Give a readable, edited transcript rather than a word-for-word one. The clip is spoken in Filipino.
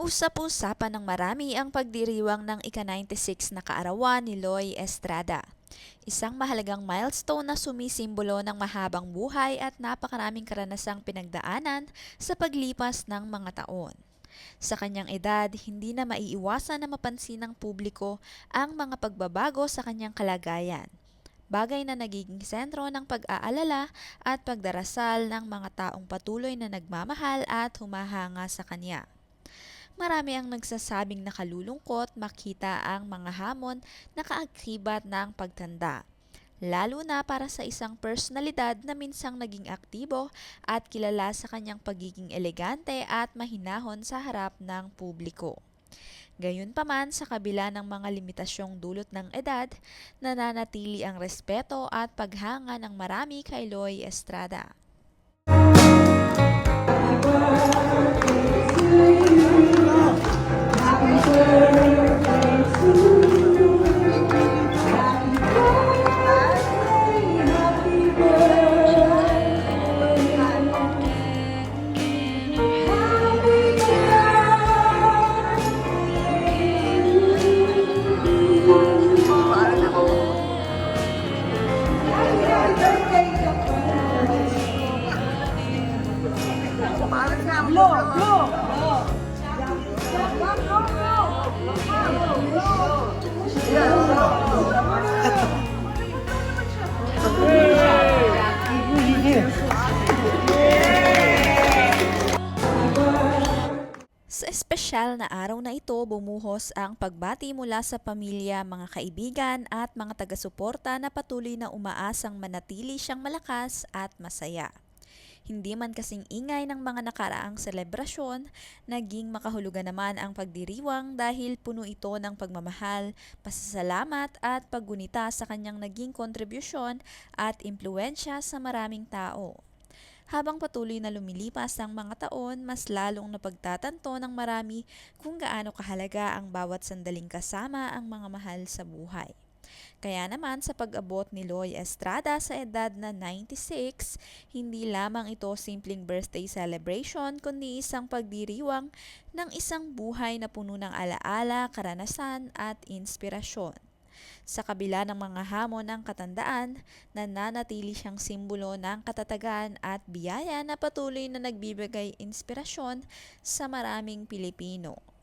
Usap-usapan ng marami ang pagdiriwang ng ika-96 na kaarawan ni Loy Estrada. Isang mahalagang milestone na sumisimbolo ng mahabang buhay at napakaraming karanasang pinagdaanan sa paglipas ng mga taon. Sa kanyang edad, hindi na maiiwasan na mapansin ng publiko ang mga pagbabago sa kanyang kalagayan. Bagay na nagiging sentro ng pag-aalala at pagdarasal ng mga taong patuloy na nagmamahal at humahanga sa kanya. Marami ang nagsasabing nakalulungkot makita ang mga hamon na kaakibat ng pagtanda, lalo na para sa isang personalidad na minsang naging aktibo at kilala sa kanyang pagiging elegante at mahinahon sa harap ng publiko. Gayunpaman, sa kabila ng mga limitasyong dulot ng edad, nananatili ang respeto at paghanga ng marami kay Loy Estrada. Sa espesyal na araw na ito, bumuhos ang pagbati mula sa pamilya, mga kaibigan at mga taga-suporta na patuloy na umaasang manatili siyang malakas at masaya. Hindi man kasing ingay ng mga nakaraang selebrasyon, naging makahulugan naman ang pagdiriwang dahil puno ito ng pagmamahal, pasasalamat at paggunita sa kanyang naging kontribusyon at impluensya sa maraming tao. Habang patuloy na lumilipas ang mga taon, mas lalong napagtatanto ng marami kung gaano kahalaga ang bawat sandaling kasama ang mga mahal sa buhay. Kaya naman sa pag-abot ni Loy Estrada sa edad na 96, hindi lamang ito simpleng birthday celebration kundi isang pagdiriwang ng isang buhay na puno ng alaala, karanasan at inspirasyon. Sa kabila ng mga hamon ng katandaan, nananatili siyang simbolo ng katatagan at biyaya na patuloy na nagbibigay inspirasyon sa maraming Pilipino.